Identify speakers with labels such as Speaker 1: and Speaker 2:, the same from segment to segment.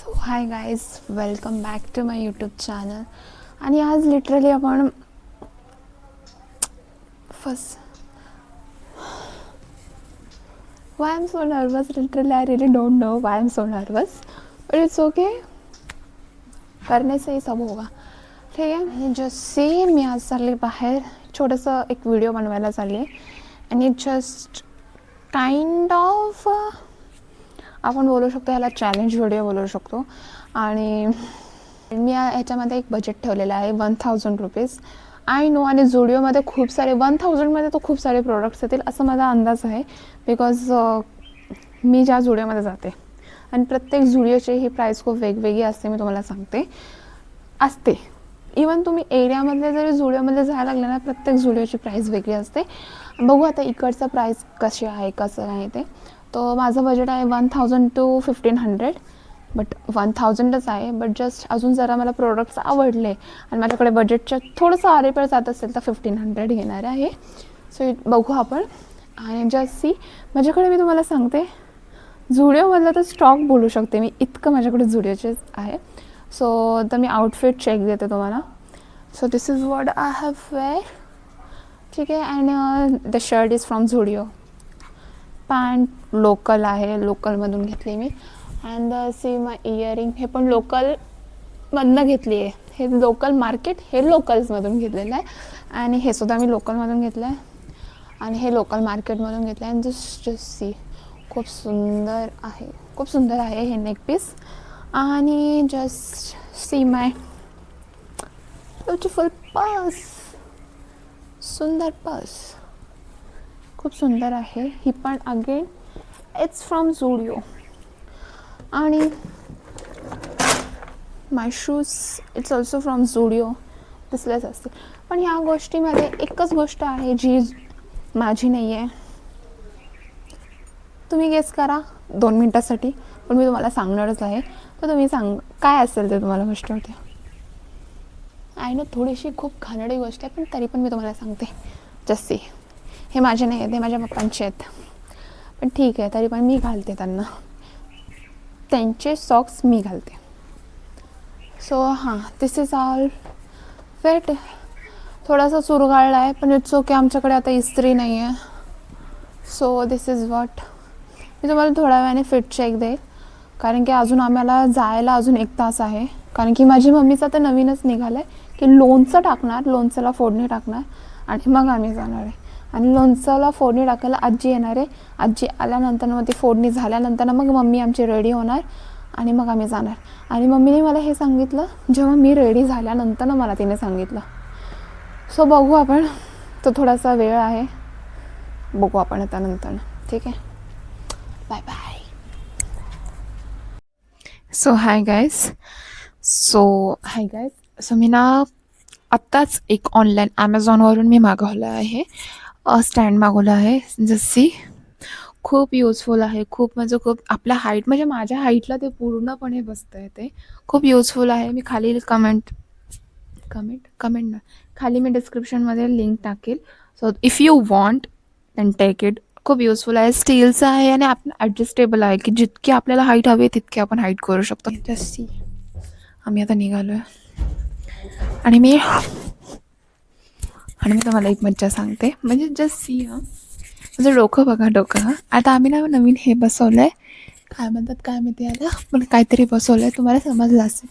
Speaker 1: So hi guys, welcome back to my YouTube channel. आणि आज literally आपण first why am so nervous. Literally I really don't know why am so nervous, but it's okay. करने से ही सब होगा. ठीक आहे. आणि जसे मी आज चालले बाहेर, छोटंसं एक व्हिडिओ बनवायला चालली आहे. आणि जस्ट काइंड ऑफ आपण बोलू शकतो, ह्याला चॅलेंज व्हिडिओ बोलू शकतो. आणि मी ह्याच्यामध्ये एक बजेट ठेवलेलं आहे 1000 रुपीज. I know. आणि झुडिओमध्ये खूप सारे 1000मध्ये तर खूप सारे प्रोडक्ट्स येतील असं माझा अंदाज आहे. बिकॉज मी ज्या झुडिओमध्ये जाते आणि प्रत्येक झुडिओची ही प्राईस खूप वेगवेगळी असते. मी तुम्हाला सांगते असते. इवन तुम्ही एरियामधले जरी झुडिओमध्ये जायला लागले ना, प्रत्येक झुडिओची प्राईस वेगळी असते. बघू आता इकडचं प्राईस कशी आहे कसं आहे ते. तो माझं बजेट आहे 1000 to 1500. बट 1000च आहे. बट जस्ट अजून जरा मला प्रोडक्ट्स आवडले आणि माझ्याकडे बजेटच्या थोडंसं आरेपर जात असेल तर 1500 घेणार आहे. सो बघू आपण. आणि जस्ट सी, माझ्याकडे मी तुम्हाला सांगते झुडिओमधलं तर स्टॉक बोलू शकते मी, इतकं माझ्याकडे झुडिओचे आहे. सो तर मी आउटफिट चेक देते तुम्हाला. So this is what I have wear. ठीक आहे. And the shirt is from Zudio. Pant local आहे, लोकलमधून घेतली मी. अँड सी माय इयरिंग, हे पण लोकलमधनं घेतली आहे. हे लोकल मार्केट, हे लोकल्समधून घेतलेलं आहे. आणि हे सुद्धा मी लोकलमधून घेतलं आहे. आणि हे लोकल मार्केटमधून घेतलं आहे. अँड जस्ट सी, खूप सुंदर आहे, खूप सुंदर आहे हे नेक पीस. आणि just see my beautiful purse. सुंदर पर्स, खूप सुंदर आहे ही पण. Again it's from Zudio. आणि my shoes it's also from Zudio. दिसलेच असते. पण ह्या गोष्टीमध्ये एकच गोष्ट आहे जी माझी नाही आहे. तुम्ही गेस करा 2 मिनटासाठी, पण मी तुम्हाला सांगणारच आहे. तर तुम्ही काय असेल ते तुम्हाला गोष्ट होते. आय नो थोडीशी खूप घाणेरडी गोष्ट आहे, पण तरी पण मी तुम्हाला सांगते. जस्ट हे माझे नाही आहेत, हे माझ्या पप्पांचे आहेत. पण ठीक आहे, तरी पण मी घालते त्यांना. त्यांचे सॉक्स मी घालते. सो हां, दिस इज ऑल. वेट, थोडासा चुरगाळला आहे, पण इट्स ओके. आमच्याकडे आता इस्त्री नाही आहे. So this is what. मी तुम्हाला थोड्या वेळाने फिट चेक देईल, कारण की अजून आम्हाला जायला अजून 1 तास आहे. कारण की माझी मम्मीचं तर नवीनच निघालं आहे की लोणचं टाकणार, लोणच्याला फोडणी टाकणार आणि मग आम्ही जाणार आहे. आणि लोणच्याला फोडणी टाकायला आजी येणार आहे. आजी आल्यानंतर मग ती फोडणी झाल्यानंतर मग मम्मी आमची रेडी होणार आणि मग आम्ही जाणार. आणि मम्मीने मला हे सांगितलं जेव्हा मी रेडी झाल्यानंतर मला तिने सांगितलं. सो बघू आपण. तो थोडासा वेळ आहे, बघू आपण आता नंतर. ठीक आहे, bye bye. So hi guys. So मी ना आत्ताच एक ऑनलाईन ॲमेझॉनवरून मी मागवलं आहे, स्टँड मागवलं आहे. जशी खूप युजफुल आहे. खूप म्हणजे खूप आपल्या हाईट, म्हणजे माझ्या हाईटला ते पूर्णपणे बसतं आहे. ते खूप युजफुल आहे. मी खाली कमेंट ना खाली मी डिस्क्रिप्शनमध्ये लिंक टाकेल. So if you want then take it. खूप युजफुल आहे. स्टीलचं आहे आणि आपण ॲडजस्टेबल आहे की जितकी आपल्याला हाईट हवी तितकी आपण हाईट करू शकतो. जस्ट सी, आम्ही आता निघालो आहे. आणि मी तुम्हाला एक मज्जा सांगते. म्हणजे जस्ट सी हां, म्हणजे डोकं बघा, डोकं. आता आम्ही ना नवीन हे बसवलं आहे, काय म्हणतात काय माहिती आता, पण काहीतरी बसवलं आहे. तुम्हाला समजलं असेल.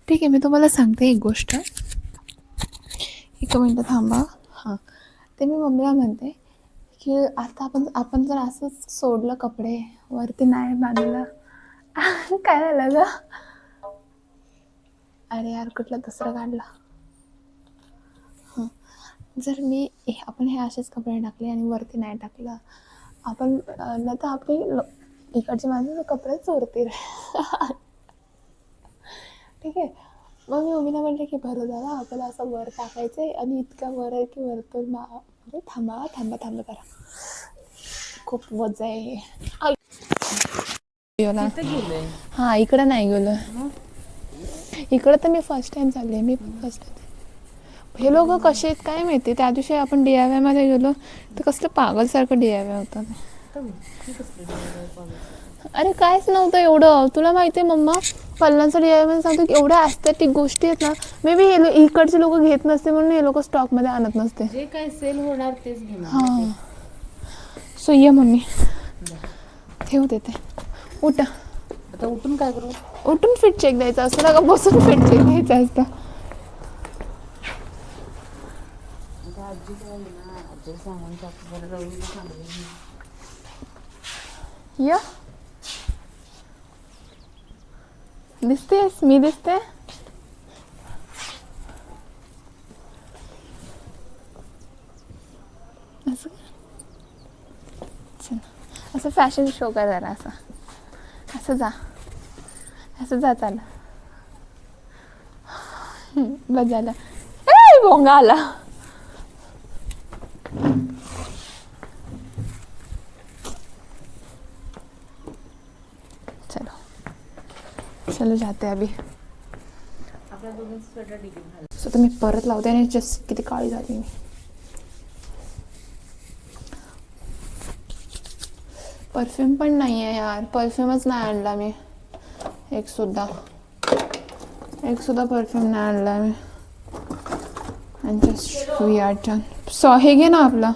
Speaker 1: ठीक आहे, मी तुम्हाला सांगते एक गोष्ट. 1 मिनटं थांबा. हां, ते मी मम्मीला म्हणते की आता आपण जर असंच सोडलं, कपडे वरती नाही बांधलं. काय झालं ग? अरे यार, कुठलं दुसरं काढलं. हां, जर आपण हे असेच कपडे टाकले आणि वरती नाही टाकलं, आपण न तर आपली इकडची माणसं कपडे चोरतील. ठीक आहे. मग मी मम्मीला म्हटलं की बरं झालं आपल्याला असं वर टाकायचं आहे. आणि इतका वर आहे की वरतून म्हणजे थांबा करा, खूप वजा आहे. हां, इकडं नाही गेलं. इकडं तर मी फर्स्ट टाइम चालले. मी पण फर्स्ट टाइम. हे लोक कसे आहेत काय माहिती. त्या दिवशी आपण DIY मध्ये गेलो तर कसलं पागलसारखं DIY होतं. अरे कायच नव्हतं एवढं. तुला माहिती आहे मम्मा, पल्लांसाठी यायला सांगतो की एवढ्या ॲस्थेटिक गोष्टी आहेत ना, मे बी हे इकडचे लोक घेत नसते म्हणून हे लोक स्टॉकमध्ये आणत नसते.
Speaker 2: जे काय सेल होणार तेच घेणार.
Speaker 1: हां सो ये मम्मी ठेवू देते. उठा.
Speaker 2: आता उठून काय करू?
Speaker 1: उठून फिट चेक द्यायचा असतं ना का बसून फिट चेक द्यायचं असतं?
Speaker 2: आता आजी काय ना, आजी सांगून टाकू बरं
Speaker 1: या दिसतेस, मी दिसते. असं चल, असं फॅशन शो कर जरा. असं असं जा, असं जा. चाल बस झालं. ए भोंगा आला. चलो जाते अभी.
Speaker 2: आपल्या दोघांचं स्वेटर डिग्री घाल.
Speaker 1: सो तर मी परत लावते आणि जस्ट किती काळी झाली मी. परफ्यूम पण नाही आहे यार, परफ्यूमच नाही आणला मी. एक सुद्धा परफ्यूम नाही आणला मी. And just we are done. So हे घे ना आपला.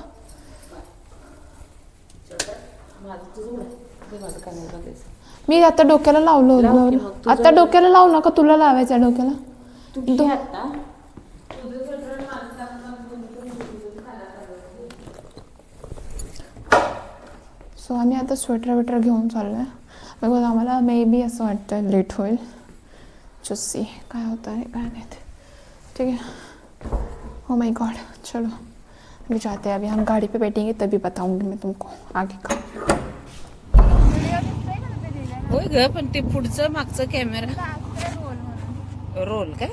Speaker 1: मी आता डोक्याला लावलं. आता डोक्याला लावू नका, तुला लावायचं डोक्याला. सो आम्ही आता स्वेटर घेऊन चाललो आहे. बिकॉज आम्हाला मे बी असं वाटतं लेट होईल. जस्ट सी काय होतं आहे काय नाही. ठीक है. Oh my God. चलो अभी जाते हैं. अभी हम गाड़ी पे बैठेंगे तभी बताऊंगी मैं तुमको आगे का.
Speaker 2: होय ग, पण ते पुढचं मागचं कॅमेरा रोल काय?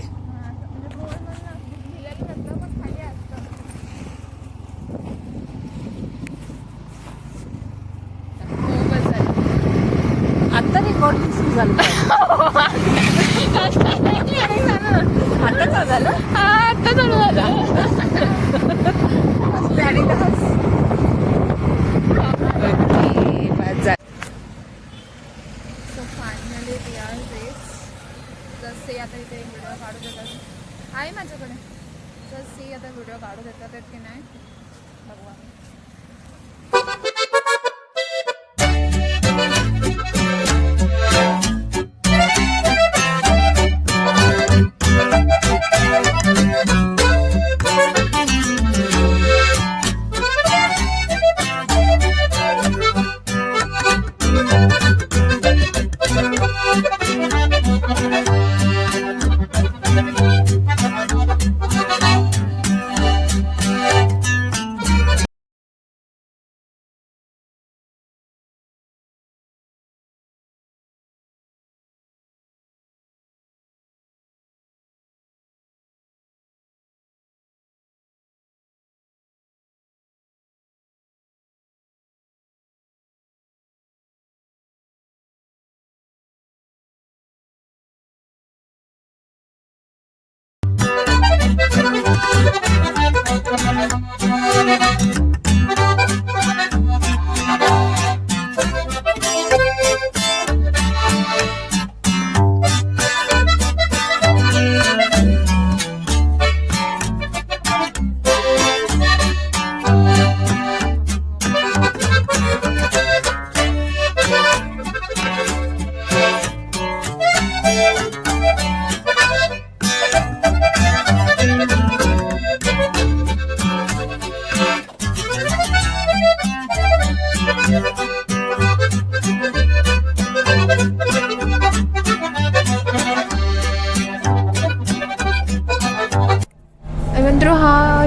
Speaker 2: आता रेकॉर्डिंग सुरू झालं. आता काय झालं?
Speaker 1: आता चालू झालं. जसे आता इथे व्हिडिओ काढू देतात आहे माझ्याकडे. जसे आता व्हिडिओ काढू देतात की नाही बघू आम्ही.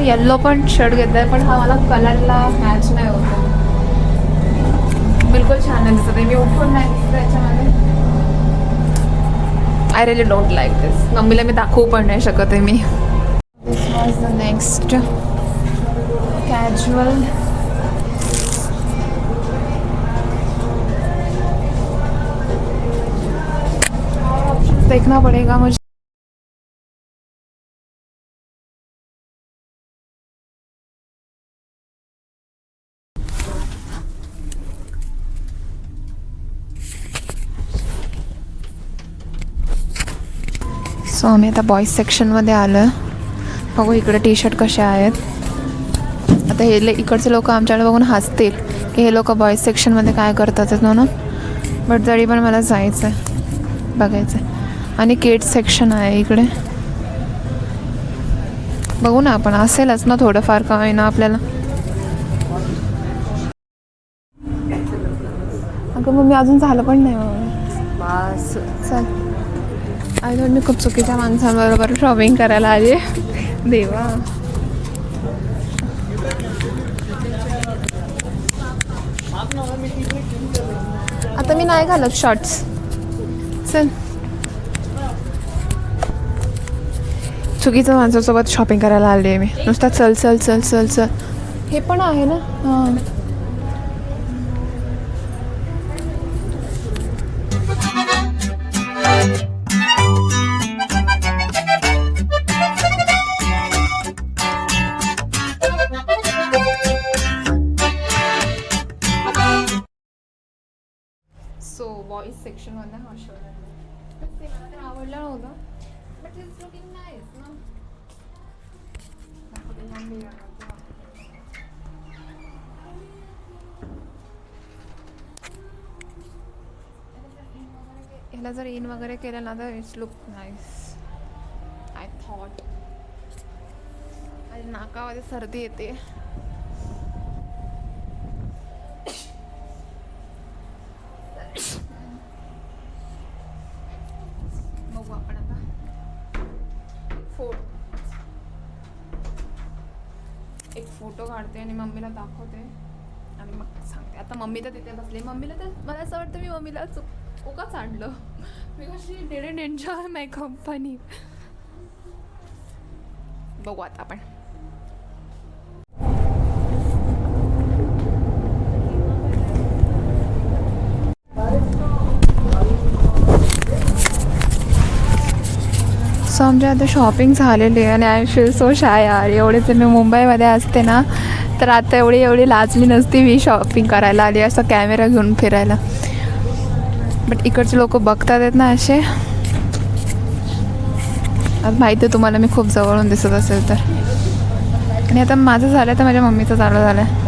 Speaker 1: येल्लो पण शर्ट घेतलाय पण हा मला कलरला मॅच नाही होत. बिलकुल छान नाही दिसत आहे. मी उठून नाही दिसत याच्यामध्ये. आय रिअली डोंट लाईक दिस. मम्मीला मी दाखवू पण नाही शकत आहे मी. दिस वॉज द नेक्स्ट कॅज्युअल. देखना पड़ेगा मुझे. सो आम्ही आता बॉईज सेक्शनमध्ये आलो आहे. बघू इकडे टी शर्ट कसे आहेत. आता इकडचे लोक आमच्याकडे बघून हसतील की हे लोक बॉईज सेक्शनमध्ये काय करतात म्हणून. बट तरी पण मला जायचं आहे, बघायचं आहे. आणि किड्स सेक्शन आहे इकडे. बघू ना आपण, असेलच ना थोडंफार का होईना आपल्याला. अगं मग मी अजून झालं पण नाही बस चल. आणि मी खूप चुकीच्या माणसांबरोबर शॉपिंग करायला आली. देवा. आता मी नाही घालत शॉर्ट्स. चल. चुकीचं माणसासोबत शॉपिंग करायला आली आहे मी. नुसता चल चल चल चल चल. हे पण आहे ना. हां. सो बॉईज सेक्शनमध्ये हा शर्ट आहे. ते मला तर आवडलं नव्हतं. बट इट्स लुकिंग नाईस ना. ह्याला जर इन वगैरे केलं ना तर it's look nice I thought. आणि नाकामध्ये सर्दी येते. बघू आपण आता एक फोटो काढते आणि मम्मीला दाखवते आणि मग सांगते. आता मम्मी तर तिथे बसली. मम्मीला तर मला असं वाटतं मी मम्मीला उगाच आणलं. Because she didn't enjoy my company. बघू आता आपण. सो आमच्या आता शॉपिंग झालेली आहे आणि आय फील सो शाय यार. एवढे जर मी मुंबईमध्ये असते ना तर आता एवढी लाजली नसती मी शॉपिंग करायला आली असं कॅमेरा घेऊन फिरायला. बट इकडचे लोक बघतात आहेत ना असे. आता माहिती आहे तुम्हाला मी खूप जवळून दिसत असेल तर. आणि आता माझं झालं तर माझ्या मम्मीचं चालू झालं आहे.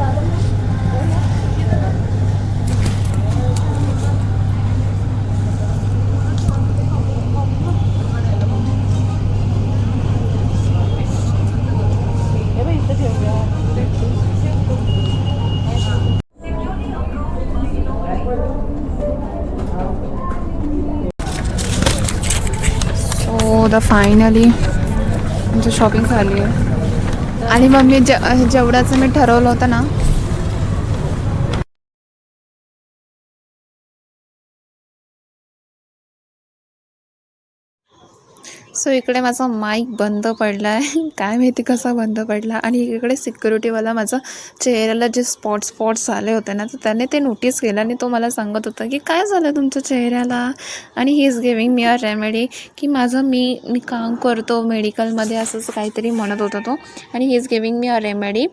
Speaker 1: सो द फायनली आमची शॉपिंग झाली आहे. आणि मग मी जेवढ्याचं मी ठरवलं होतं ना. सो इकडे माझा माईक बंद पडला आहे. काय माहिती कसा बंद पडला. आणि इकडे सिक्युरिटीवाला माझा चेहऱ्याला जे स्पॉट्स आले होते ना तर त्याने ते नोटीस केलं आणि तो मला सांगत होता की काय झालं तुमच्या चेहऱ्याला. आणि he is giving me a remedy की मी काम करतो मेडिकलमध्ये असंच काहीतरी म्हणत होता तो. आणि he is giving me a remedy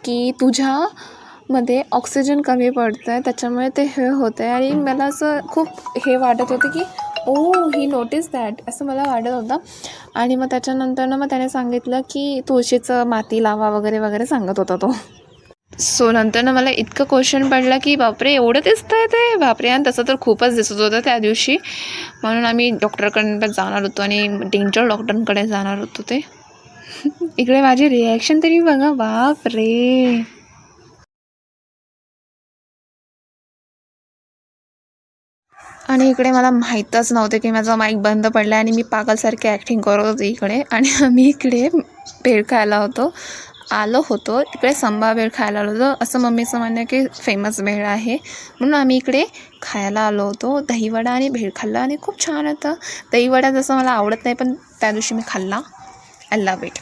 Speaker 1: की तुझ्यामध्ये ऑक्सिजन कमी पडतं आहे त्याच्यामुळे ते हे होतं आहे. आणि मला असं खूप हे वाटत होतं की ही नोटीस दॅट असं मला वाटत होतं. आणि मग त्याच्यानंतर मग त्याने सांगितलं की तुळशीचं माती लावा वगैरे वगैरे सांगत होता तो. सो नंतर मला इतकं क्वेश्चन पडला की बापरे एवढं दिसतंय ते बापरे. आणि तसं तर खूपच दिसत होतं त्या दिवशी. म्हणून आम्ही डॉक्टरकडे पण जाणार होतो आणि डेंटल डॉक्टरांकडे जाणार होतो ते. इकडे माझी रिॲक्शन तरी बघा बापरे. आणि इकडे मला माहीतच नव्हते की माझा माईक बंद पडला आणि मी पागलसारखी ॲक्टिंग करत होती इकडे. आणि मी इकडे भेळ खायला आलो होतो इकडे संभा भेळ खायला आलो होतो. असं मम्मीचं म्हणणं आहे की फेमस भेळ आहे म्हणून आम्ही इकडे खायला आलो होतो. दहीवडा आणि भेळ खाल्ला आणि खूप छान होतं. दहीवडा जसं मला आवडत नाही पण त्या दिवशी मी खाल्ला. I love it.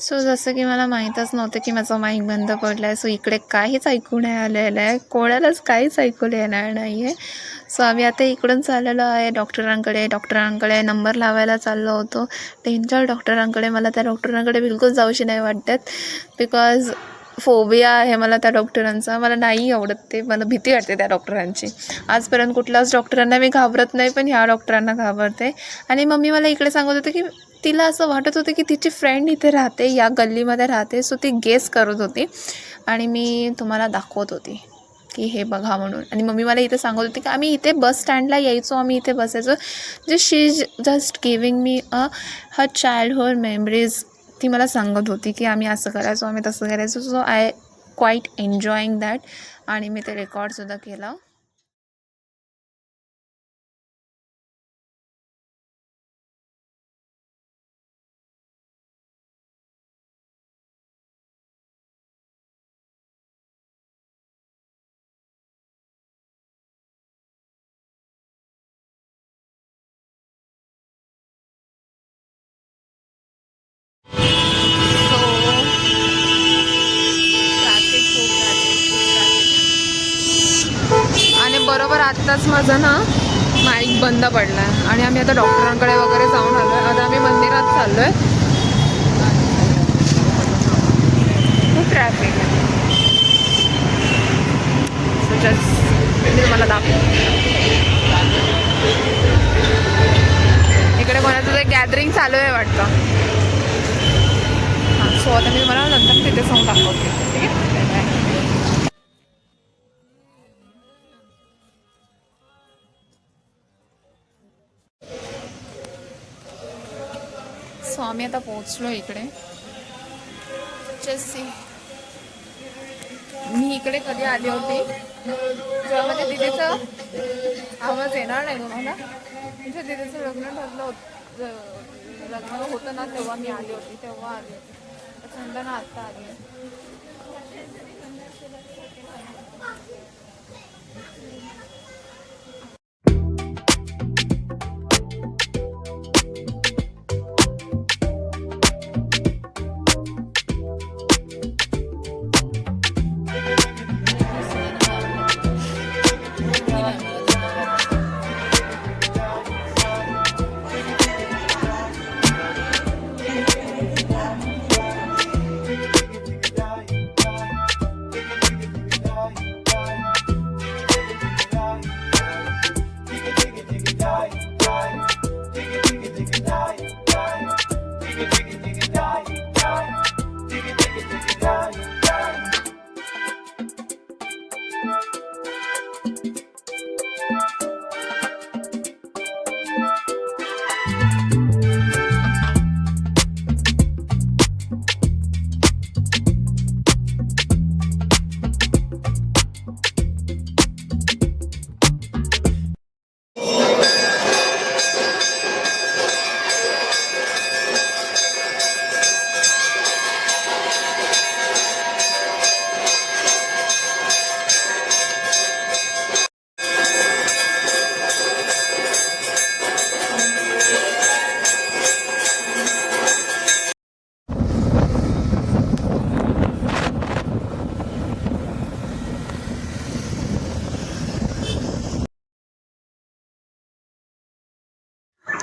Speaker 1: सो जसं की मला माहीतच नव्हतं की माझा माईक बंद पडला आहे. सो इकडे काहीच ऐकू नाही आलेलं आहे, कोणालाच काहीच ऐकू येणार नाही आहे. सो आम्ही आता इकडून चाललेलो आहे डॉक्टरांकडे नंबर लावायला चाललो होतो. डेंजर डॉक्टरांकडे. मला त्या डॉक्टरांकडे बिलकुल जाऊशी नाही वाटत, बिकॉज फोबिया आहे मला त्या डॉक्टरांचा. मला नाही आवडत ते, मला भीती वाटते त्या डॉक्टरांची. आजपर्यंत कुठल्याच डॉक्टरांना मी घाबरत नाही, पण ह्या डॉक्टरांना घाबरते. आणि मम्मी मला इकडे सांगत होते की तिला असं वाटत होतं की तिची फ्रेंड इथे राहते, या गल्लीमध्ये राहते. सो ती गेस करत होती आणि मी तुम्हाला दाखवत होती की हे बघा म्हणून. आणि मम्मी मला इथे सांगत होती की आम्ही इथे बस स्टँडला यायचो, आम्ही इथे बसायचो. जे she is just giving me her childhood memories. ती मला सांगत होती की आम्ही असं करायचो, आम्ही तसं करायचो. So I quite enjoying that. आणि मी ते रेकॉर्डसुद्धा केलं. आणि बरोबर आत्ताच माझं ना माईक बंद पडला आहे आणि आम्ही आता डॉक्टरांकडे वगैरे जाऊन आलो आहे. आता आम्ही मंदिरात चाललो आहे. खूप ट्रॅफिक आहे. सो जस्ट मला दाखव. इकडे कोणाचं तरी गॅदरिंग चालू आहे वाटतं. हां, सो आता मी तुम्हाला नंतर तिथे जाऊन दाखवते. ठीक आहे, बाय. सो आम्ही आता पोहोचलो इकडे. जस्ट मी इकडे कधी आली होती जेव्हा माझ्या दिदीचा आवाज येणार नाही तुम्हाला. म्हणजे दिदीचं लग्न ठरलं होतं, लग्न होतं ना तेव्हा मी आली होती, तेव्हा आली होती. त्याच्यानंतर ना आत्ता आली आहे.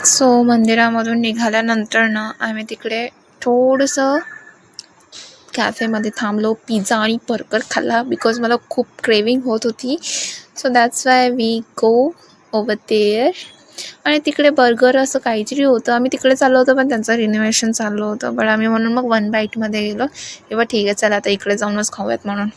Speaker 1: सो मंदिरामधून निघाल्यानंतर ना आम्ही तिकडे थोडंसं कॅफेमध्ये थांबलो. पिझ्झा आणि बर्गर खाल्ला, बिकॉज मला खूप क्रेविंग होत होती. So that's why we go over there. आणि तिकडे बर्गर असं काहीतरी होतं. आम्ही तिकडे चाललो होतो, पण त्यांचं रिनोव्हेशन चाललं होतं. पण आम्ही म्हणून मग वन बाईटमध्ये गेलो. तेव्हा ठीक आहे, चला आता इकडे जाऊनच खाऊयात म्हणून.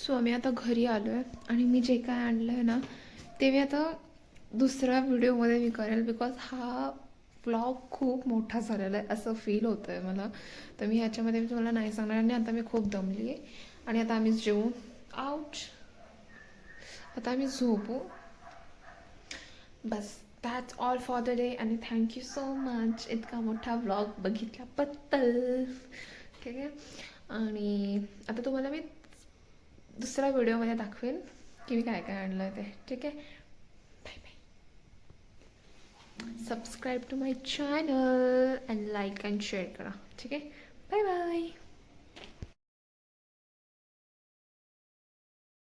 Speaker 1: सो आम्ही आता घरी आलो आहे आणि मी जे काय आणलं आहे ना ते मी आता दुसऱ्या व्हिडिओमध्ये मी करेल बिकॉज हा व्लॉग खूप मोठा झालेला आहे असं फील होतं आहे मला. तर मी ह्याच्यामध्ये मी तुम्हाला नाही सांगणार आणि आता मी खूप दमली आहे आणि आता आम्ही जेवू आउट आता आम्ही झोपू बस. That's all for the day आणि थँक्यू सो मच इतका मोठा व्लॉग बघितल्याबद्दल. ठीक आहे आणि आता तुम्हाला मी दुसऱ्या व्हिडिओमध्ये दाखवेन की मी काय काय आणलं आहे ते. ठीक आहे bye bye. Subscribe to my channel and like and share करा. ठीक आहे बाय बाय.